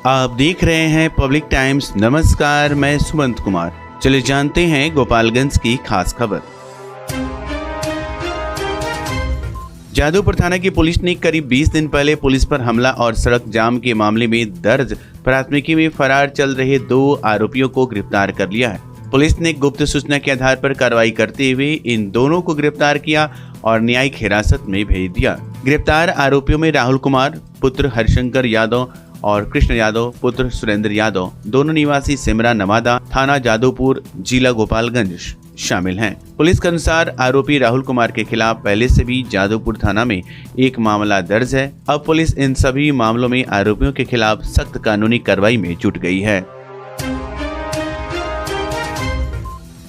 आप देख रहे हैं पब्लिक टाइम्स। नमस्कार, मैं सुमंत कुमार। चलिए जानते हैं गोपालगंज की खास खबर। जादूपुर थाना की पुलिस ने करीब 20 दिन पहले पुलिस पर हमला और सड़क जाम के मामले में दर्ज प्राथमिकी में फरार चल रहे 2 आरोपियों को गिरफ्तार कर लिया है। पुलिस ने गुप्त सूचना के आधार पर कार्रवाई करते हुए इन दोनों को गिरफ्तार किया और न्यायिक हिरासत में भेज दिया। गिरफ्तार आरोपियों में राहुल कुमार पुत्र हरिशंकर यादव और कृष्ण यादव पुत्र सुरेंद्र यादव, दोनों निवासी सिमरा नवादा, थाना जादूपुर, जिला गोपालगंज शामिल हैं। पुलिस के अनुसार आरोपी राहुल कुमार के खिलाफ पहले से भी जादूपुर थाना में एक मामला दर्ज है। अब पुलिस इन सभी मामलों में आरोपियों के खिलाफ सख्त कानूनी कार्रवाई में जुट गई है।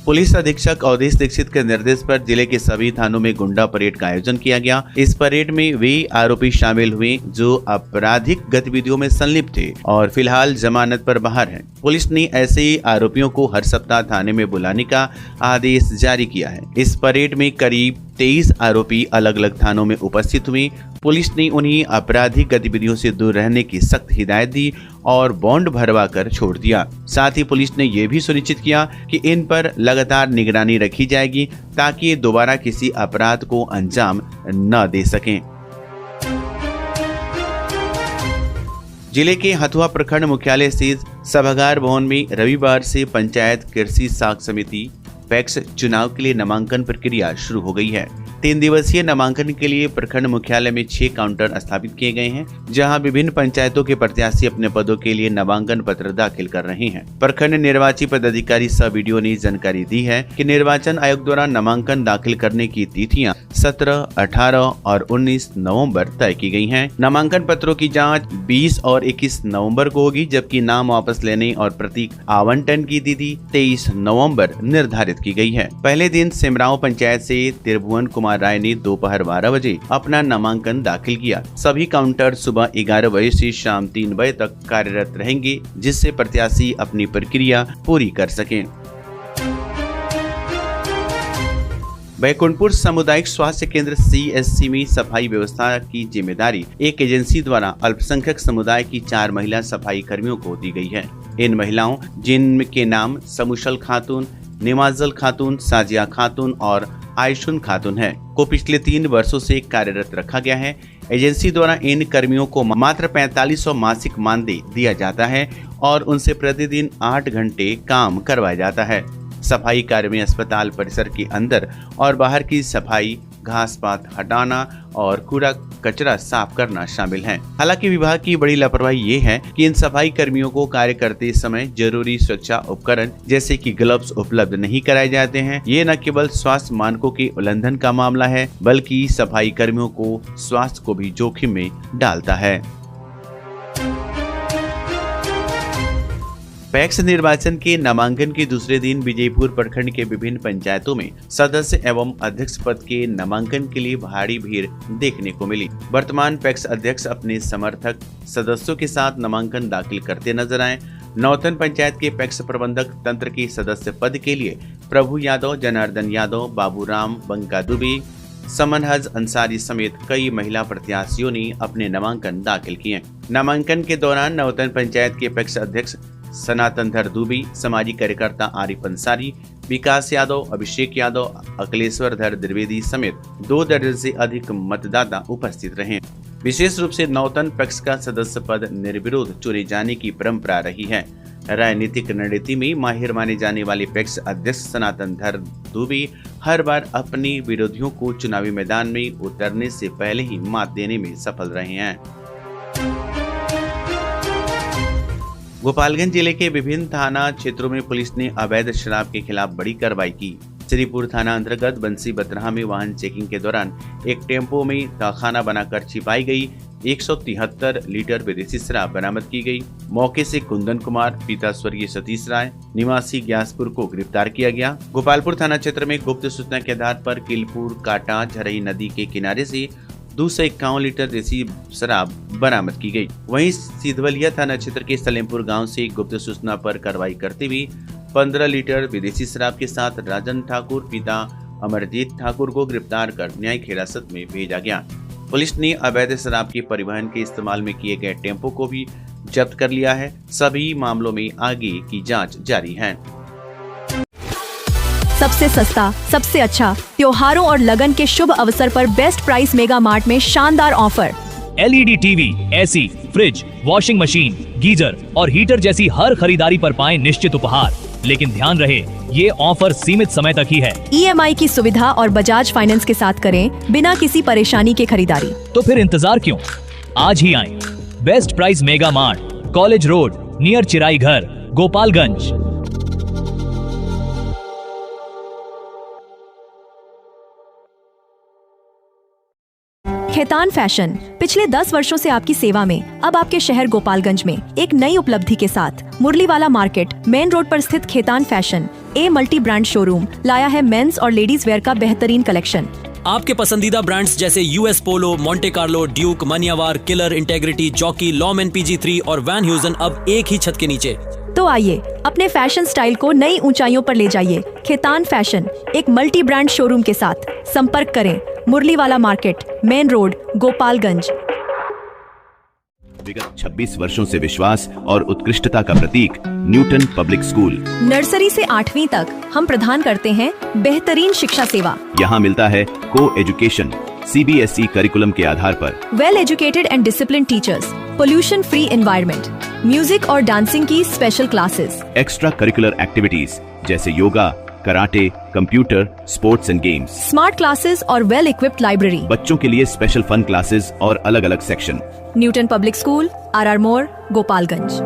पुलिस अधीक्षक अवधेश दीक्षित के निर्देश पर जिले के सभी थानों में गुंडा परेड का आयोजन किया गया। इस परेड में वे आरोपी शामिल हुए जो आपराधिक गतिविधियों में संलिप्त थे और फिलहाल जमानत पर बाहर हैं। पुलिस ने ऐसे आरोपियों को हर सप्ताह थाने में बुलाने का आदेश जारी किया है। इस परेड में करीब 23 आरोपी अलग अलग थानों में उपस्थित हुए। पुलिस ने उन्हें आपराधिक गतिविधियों से दूर रहने की सख्त हिदायत दी और बॉन्ड भरवा कर छोड़ दिया। साथ ही पुलिस ने यह भी सुनिश्चित किया कि इन पर लगातार निगरानी रखी जाएगी ताकि ये दोबारा किसी अपराध को अंजाम न दे सकें। जिले के हथुआ प्रखंड मुख्यालय स्थित सभागार भवन में रविवार से पंचायत कृषि साख समिति पैक्स चुनाव के लिए नामांकन प्रक्रिया शुरू हो गई है। 3 दिवसीय नामांकन के लिए प्रखंड मुख्यालय में 6 काउंटर स्थापित किए गए हैं, जहां विभिन्न पंचायतों के प्रत्याशी अपने पदों के लिए नामांकन पत्र दाखिल कर रहे हैं। प्रखंड निर्वाची पदाधिकारी सह वीडियो ने जानकारी दी है कि निर्वाचन आयोग द्वारा नामांकन दाखिल करने की तिथियां 17, 18 और 19 नवंबर तय की गई हैं। नामांकन पत्रों की जांच 20 और 21 नवंबर को होगी, जबकि नाम वापस लेने और प्रतीक आवंटन की तिथि 23 नवंबर निर्धारित की गई है। पहले दिन सिमराव पंचायत से त्रिभुवन कुमार राय ने दोपहर 12 बजे अपना नामांकन दाखिल किया। सभी काउंटर सुबह 11 बजे से शाम 3 बजे तक कार्यरत रहेंगे, जिससे प्रत्याशी अपनी प्रक्रिया पूरी कर सकें। बैकुंठपुर सामुदायिक स्वास्थ्य केंद्र CSC में सफाई व्यवस्था की जिम्मेदारी एक एजेंसी द्वारा अल्पसंख्यक समुदाय की 4 महिला सफाई कर्मियों को दी गई है। इन महिलाओं, जिनके नाम समुशल खातून, निमाजल खातून, साजिया खातून और आयशुन खातून है, को पिछले 3 वर्षों से कार्यरत रखा गया है। एजेंसी द्वारा इन कर्मियों को मात्र 4500 मासिक मानदेय दिया जाता है और उनसे प्रतिदिन 8 घंटे काम करवाया जाता है। सफाई कार्य में अस्पताल परिसर के अंदर और बाहर की सफाई, घास पात हटाना और कूड़ा कचरा साफ करना शामिल है। हालांकि विभाग की बड़ी लापरवाही ये है कि इन सफाई कर्मियों को कार्य करते समय जरूरी सुरक्षा उपकरण जैसे कि ग्लव्स उपलब्ध नहीं कराए जाते हैं। ये न केवल स्वास्थ्य मानकों के उल्लंघन का मामला है, बल्कि सफाई कर्मियों को स्वास्थ्य को भी जोखिम में डालता है। पैक्स निर्वाचन के नामांकन के दूसरे दिन विजयपुर प्रखंड के विभिन्न पंचायतों में सदस्य एवं अध्यक्ष पद के नामांकन के लिए भारी भीड़ देखने को मिली। वर्तमान पैक्स अध्यक्ष अपने समर्थक सदस्यों के साथ नामांकन दाखिल करते नजर आए। नौतन पंचायत के पैक्स प्रबंधक तंत्र के सदस्य पद के लिए प्रभु यादव, जनार्दन यादव, बाबूराम, बंका दुबे, समन हज अंसारी समेत कई महिला प्रत्याशियों ने अपने नामांकन दाखिल किए। नामांकन के दौरान नौतन पंचायत के पैक्स अध्यक्ष सनातन धर दुबी, सामाजिक कार्यकर्ता आरिफ अंसारी, विकास यादव, अभिषेक यादव, अखिलेश्वर धर द्विवेदी समेत 2 दर्जन से अधिक मतदाता उपस्थित रहे। विशेष रूप से नौतन पैक्स का सदस्य पद निर्विरोध चुने जाने की परंपरा रही है। राजनीतिक रणनीति में माहिर माने जाने वाले पैक्स अध्यक्ष सनातन धर दुबे हर बार अपने विरोधियों को चुनावी मैदान में उतरने से पहले ही मात देने में सफल रहे हैं। गोपालगंज जिले के विभिन्न थाना क्षेत्रों में पुलिस ने अवैध शराब के खिलाफ बड़ी कार्रवाई की। श्रीपुर थाना अंतर्गत बंसी बतराहा में वाहन चेकिंग के दौरान एक टेम्पो में तहखाना बनाकर छिपाई गई 173 लीटर विदेशी शराब बरामद की गई। मौके से कुंदन कुमार, पिता स्वर्गीय सतीश राय, निवासी ग्यासपुर को गिरफ्तार किया गया। गोपालपुर थाना क्षेत्र में गुप्त सूचना के आधार पर किलपुर काटा झरई नदी के किनारे से 251 लीटर देसी शराब बरामद की गई। वहीं सिधवलिया थाना क्षेत्र के सलेमपुर गांव से गुप्त सूचना पर कार्रवाई करते हुए 15 लीटर विदेशी शराब के साथ राजन ठाकुर, पिता अमरजीत ठाकुर को गिरफ्तार कर न्यायिक हिरासत में भेजा गया। पुलिस ने अवैध शराब के परिवहन के इस्तेमाल में किए गए टेम्पो को भी जब्त कर लिया है। सभी मामलों में आगे की जांच जारी है। सबसे सस्ता, सबसे अच्छा, त्योहारों और लगन के शुभ अवसर पर बेस्ट प्राइस मेगा मार्ट में शानदार offer. LED TV, AC, fridge, washing machine, geyser और हीटर जैसी हर खरीदारी पर पाएं निश्चित उपहार। लेकिन ध्यान रहे, ये ऑफर सीमित समय तक ही है। EMI की सुविधा और बजाज फाइनेंस के साथ करें बिना किसी परेशानी के खरीदारी। तो फिर इंतजार क्यों, आज ही आएं। Best price mega mart, college road, near Chirai Ghar, Gopalganj. Khetan fashion पिछले 10 वर्षों से आपकी सेवा में। अब आपके शहर गोपालगंज में एक नई उपलब्धि के साथ मुरलीवाला मार्केट मेन रोड पर स्थित Khetan fashion multi brand showroom लाया है मेंस और लेडीज वेयर का बेहतरीन कलेक्शन। आपके पसंदीदा ब्रांड्स जैसे US Polo, Monte Carlo, Duke, Manyavar, Killer, Integrity, Jockey, Lawman PG3 और वैन ह्यूजन अब एक ही छत के नीचे। तो आइए अपने फैशन स्टाइल को नई ऊंचाइयों पर ले जाइए। खेतान फैशन एक मल्टी ब्रांड शोरूम के साथ संपर्क करें मुरलीवाला मार्केट मेन रोड गोपालगंज। विगत 26 वर्षों से विश्वास और उत्कृष्टता का प्रतीक न्यूटन पब्लिक स्कूल। नर्सरी से 8वीं तक हम प्रदान करते हैं बेहतरीन शिक्षा सेवा। यहाँ मिलता है को एजुकेशन CBSE करिकुलम के आधार पर, well educated and discipline teachers, pollution free environment, music और डांसिंग की special classes, extra curricular activities जैसे yoga, karate, computer, sports and games, smart classes और वेल इक्विप्ड लाइब्रेरी। बच्चों के लिए स्पेशल फन क्लासेस और अलग अलग section. Newton public school, RR मोड़, गोपालगंज।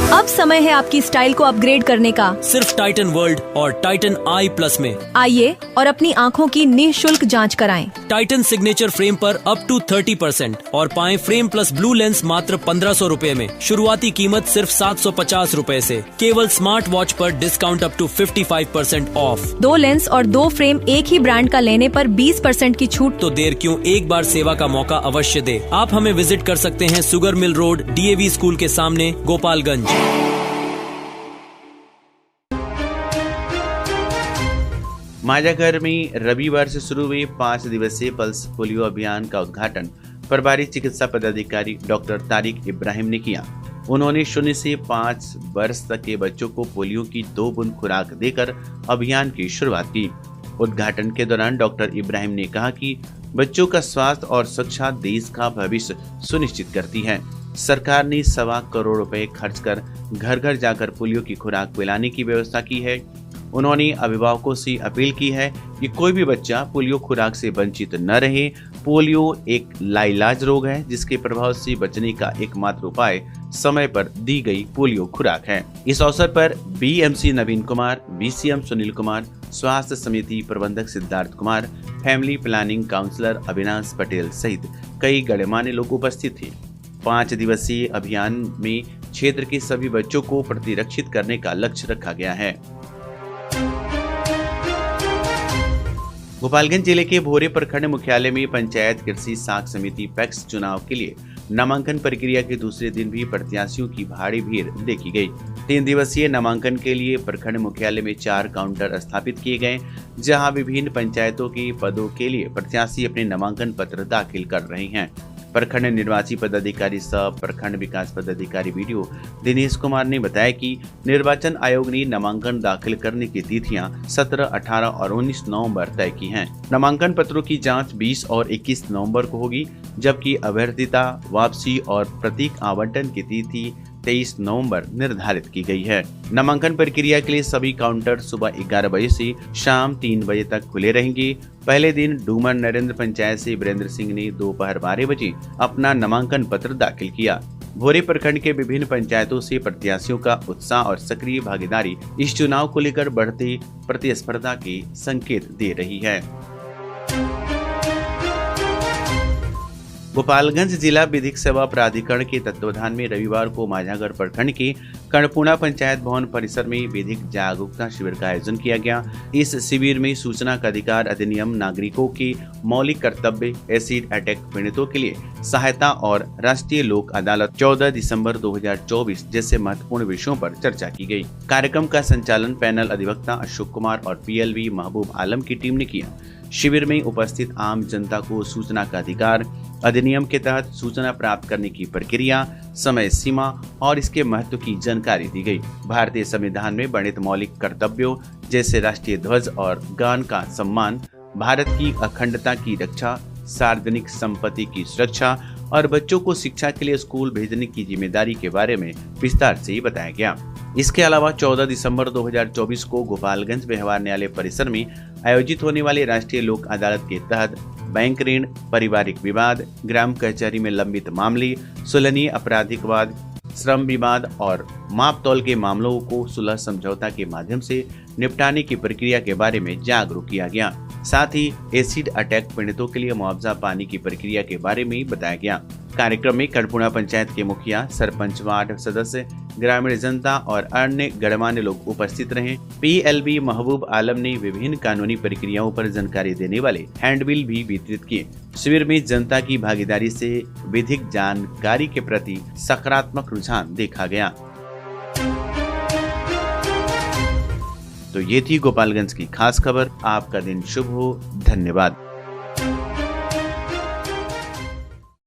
अब समय है आपकी स्टाइल को अपग्रेड करने का, सिर्फ टाइटन वर्ल्ड और टाइटन I+ में। आइए और अपनी आँखों की निःशुल्क जांच कराएं। टाइटन सिग्नेचर फ्रेम पर अप टू 30% और पाएं फ्रेम प्लस ब्लू लेंस मात्र 1500 रुपए में। शुरुआती कीमत सिर्फ 750 रुपए से। केवल स्मार्ट वॉच पर discount up to 55% off. 2 lens और 2 फ्रेम एक ही ब्रांड का लेने पर 20% की छूट। तो देर क्यों, एक बार सेवा का मौका अवश्य दे। आप हमें विजिट कर सकते हैं sugar mill road, DAV school के सामने, गोपालगंज। माझागर में रविवार से शुरू हुए 5 दिवसीय पल्स पोलियो अभियान का उद्घाटन प्रभारी चिकित्सा पदाधिकारी डॉक्टर तारिक इब्राहिम ने किया। उन्होंने 0 से 5 वर्ष तक के बच्चों को पोलियो की 2 बूंद खुराक देकर अभियान की शुरुआत की। उद्घाटन के दौरान डॉक्टर इब्राहिम ने कहा कि बच्चों का स्वास्थ्य और सुरक्षा देश का भविष्य सुनिश्चित करती है। सरकार ने 1.25 करोड़ रुपए खर्च कर घर घर जाकर पोलियो की खुराक पिलाने की व्यवस्था की है। उन्होंने अभिभावकों से अपील की है कि कोई भी बच्चा पोलियो खुराक से वंचित न रहे। पोलियो एक लाइलाज रोग है जिसके प्रभाव से बचने का एकमात्र उपाय समय पर दी गई पोलियो खुराक है। इस अवसर पर BMC नवीन कुमार, BCM सुनील कुमार, स्वास्थ्य समिति प्रबंधक Siddharth Kumar, family planning counsellor Avinash Patel सहित कई गणमान्य लोग उपस्थित थे। 5 दिवसीय अभियान में क्षेत्र के सभी बच्चों को प्रतिरक्षित करने का लक्ष्य रखा गया है। गोपालगंज जिले के भोरे प्रखंड मुख्यालय में पंचायत कृषि साख समिति पैक्स चुनाव के लिए नामांकन प्रक्रिया के दूसरे दिन भी प्रत्याशियों की भारी भीड़ देखी गई। 3 दिवसीय नामांकन के लिए प्रखंड मुख्यालय में 4 काउंटर स्थापित किए गए, जहां विभिन्न पंचायतों के पदों के लिए प्रत्याशी अपने नामांकन पत्र दाखिल कर रहे हैं। प्रखंड निर्वाची पदाधिकारी सह प्रखंड विकास पदाधिकारी BDO दिनेश कुमार ने बताया कि निर्वाचन आयोग ने नामांकन दाखिल करने की तिथियां 17, 18 और 19 नवंबर तय की हैं। नामांकन पत्रों की जांच 20 और 21 नवंबर को होगी, जबकि अभ्यर्थिता वापसी और प्रतीक आवंटन की तिथि 23 नवंबर निर्धारित की गई है। नामांकन प्रक्रिया के लिए सभी काउंटर सुबह 11 बजे से शाम 3 बजे तक खुले रहेंगे। पहले दिन डूमर नरेंद्र पंचायत से वीरेंद्र सिंह ने दोपहर 12 बजे अपना नामांकन पत्र दाखिल किया। भोरे प्रखंड के विभिन्न पंचायतों से प्रत्याशियों का उत्साह और सक्रिय भागीदारी इस चुनाव को लेकर बढ़ती प्रतिस्पर्धा के संकेत दे रही है। गोपालगंज जिला विधिक सेवा प्राधिकरण के तत्वाधान में रविवार को माझागर प्रखंड के कर्णपुरा पंचायत भवन परिसर में विधिक जागरूकता शिविर का आयोजन किया गया। इस शिविर में सूचना का अधिकार अधिनियम, नागरिकों के मौलिक कर्तव्य, एसिड अटैक पीड़ितों के लिए सहायता और राष्ट्रीय लोक अदालत 14 दिसंबर 2024 जैसे महत्वपूर्ण विषयों पर चर्चा की गई। कार्यक्रम का संचालन पैनल अधिवक्ता अशोक कुमार और PLV महबूब आलम की टीम ने किया। शिविर में उपस्थित आम जनता को सूचना का अधिकार, अधिनियम के तहत सूचना प्राप्त करने की प्रक्रिया, समय सीमा और इसके महत्व की जानकारी दी गई। भारतीय संविधान में वर्णित मौलिक कर्तव्यों जैसे राष्ट्रीय ध्वज और गान का सम्मान, भारत की अखंडता की रक्षा, सार्वजनिक संपत्ति की सुरक्षा और बच्चों को शिक्षा के लिए स्कूल भेजने की जिम्मेदारी के बारे में विस्तार से बताया गया। इसके अलावा 14 दिसंबर 2024 को गोपालगंज व्यवहार न्यायालय परिसर में आयोजित होने वाली राष्ट्रीय लोक अदालत के तहत बैंक ऋण, पारिवारिक विवाद, ग्राम कचहरी में लंबित मामले, सुलहनीय आपराधिक वाद, श्रम विवाद और माप तौल के मामलों को सुलह समझौता के माध्यम से निपटाने की प्रक्रिया के बारे में जागरूक किया गया। साथ ही एसिड अटैक पीड़ितों के लिए मुआवजा पाने की प्रक्रिया के बारे में बताया गया। कार्यक्रम में कड़पुड़ा पंचायत के मुखिया, सरपंच, वार्ड सदस्य, ग्रामीण जनता और अन्य गणमान्य लोग उपस्थित रहे। PLB महबूब आलम ने विभिन्न कानूनी प्रक्रियाओं पर जानकारी देने वाले हैंडबिल भी वितरित किए। शिविर में जनता की भागीदारी से विधिक जानकारी के प्रति सकारात्मक रुझान देखा गया। तो ये थी गोपालगंज की खास खबर। आपका दिन शुभ हो। धन्यवाद।